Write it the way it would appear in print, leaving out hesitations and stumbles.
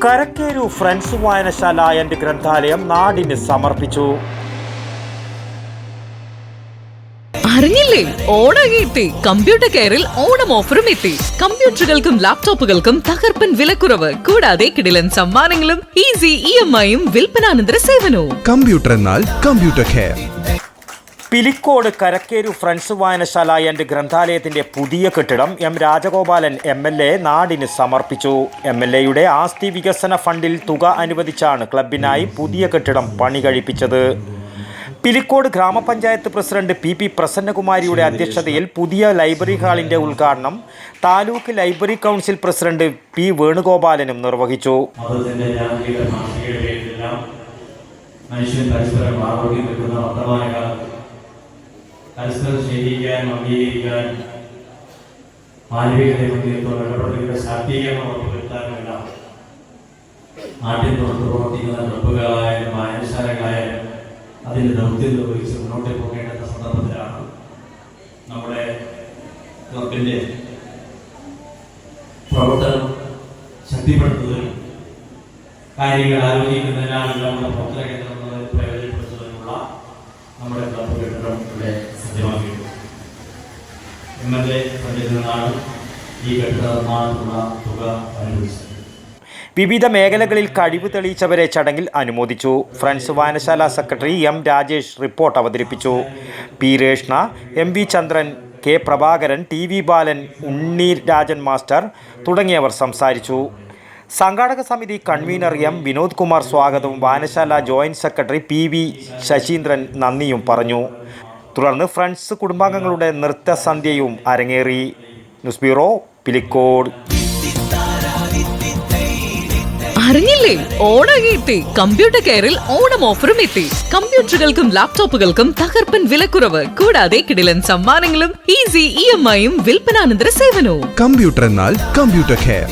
Karakkeru friends വായനശാല and ഗ്രന്ഥാലയം നാടിന് സമർപ്പിച്ചു. അറിഞ്ഞില്ലേ, ഓണം എത്തി. കമ്പ്യൂട്ടർ കെയറിൽ ഓണം ഓഫറും എത്തി. കമ്പ്യൂട്ടറുകൾക്കും ലാപ്ടോപ്പുകൾക്കും തകർപ്പൻ വിലക്കുറവ്, കൂടാതെ കിടിലൻ സമ്മാനങ്ങളും ഈസി EMI-യും വിൽപ്പനാനന്തര സേവനവും. കമ്പ്യൂട്ടർ എന്നാൽ computer care. Pilicode Karakkeru friends വായനശാല ആൻഡ് ഗ്രന്ഥാലയത്തിന്റെ പുതിയ കെട്ടിടം രാജഗോപാലൻ MLA നാടിന് സമർപ്പിച്ചു. MLA-യുടെ ആസ്തി വികസന ഫണ്ടിൽ തുക അനുവദിച്ചാണ് ക്ലബിനായി പുതിയ കെട്ടിടം പണി കഴിപ്പിച്ചത്. പിലിക്കോട് ഗ്രാമപഞ്ചായത്ത് പ്രസിഡന്റ് PP പ്രസന്നകുമാരിയുടെ അധ്യക്ഷതയിൽ പുതിയ ലൈബ്രറി ഹാളിന്റെ ഉദ്ഘാടനം taluk library council president P വേണുഗോപാലനും നിർവഹിച്ചു. പരസ്പരം സ്നേഹിക്കാനും അംഗീകരിക്കാനും മാനവികതയെ മുന്നേറ്റവും ഇടപെടലുകളുടെ ശാക്തീകരണം ഉറപ്പുവരുത്താനുമെല്ലാം നാട്ടിൽ തുറന്നു പ്രവർത്തിക്കുന്ന ക്ലബ്ബുകളായാലും വായനശാലകളായാലും അതിൻ്റെ ദൗത്യം നിർവഹിച്ച് മുന്നോട്ട് പോകേണ്ട സന്ദർഭത്തിലാണ് നമ്മുടെ ക്ലബിൻ്റെ പ്രവർത്തനം ശക്തിപ്പെടുത്തുന്നതിനും കാര്യങ്ങൾ ആലോചിക്കുന്നതിനാലും നമ്മുടെ പ്രവർത്തന കേന്ദ്രം പ്രയോജനപ്പെടുത്തുന്നതിനുള്ള നമ്മുടെ ക്ലബ് കെട്ടിടം ഇവിടെ സജ്ജമാക്കിയിട്ടുണ്ട്. MLA ഫണ്ടിൽ നിന്നാണ് ഈ കെട്ടിട നിർമ്മാണത്തിനുള്ള തുക അനുവദിച്ചത്. വിവിധ മേഖലകളിൽ കഴിവ് തെളിയിച്ചവരെ ചടങ്ങിൽ അനുമോദിച്ചു. ഫ്രണ്ട്സ് വായനശാല സെക്രട്ടറി M രാജേഷ് റിപ്പോർട്ട് അവതരിപ്പിച്ചു. P രേഷ്ണ, MV ചന്ദ്രൻ, K പ്രഭാകരൻ, TV ബാലൻ, ഉണ്ണി രാജൻ മാസ്റ്റർ തുടങ്ങിയവർ സംസാരിച്ചു. സംഘാടക സമിതി കൺവീനർ M വിനോദ് കുമാർ സ്വാഗതവും വായനശാല ജോയിന്റ് സെക്രട്ടറി PV ശശീന്ദ്രൻ നന്ദിയും പറഞ്ഞു. തുടർന്ന് ഫ്രണ്ട്സ് കുടുംബാംഗങ്ങളുടെ നൃത്തസന്ധ്യയും അരങ്ങേറി. News bureau, Pilicode. അറിഞ്ഞില്ലേ, ഓണം എത്തി. കമ്പ്യൂട്ടർ കെയറിൽ ഓണം ഓഫറും എത്തി. കമ്പ്യൂട്ടറുകൾക്കും ലാപ്ടോപ്പുകൾക്കും തകർപ്പൻ വിലക്കുറവ്, കൂടാതെ കിടിലൻ സമ്മാനങ്ങളും ഈസി EMI-യും വിൽപ്പനാനന്തര സേവനവും. കമ്പ്യൂട്ടർ എന്നാൽ കമ്പ്യൂട്ടർ കെയർ.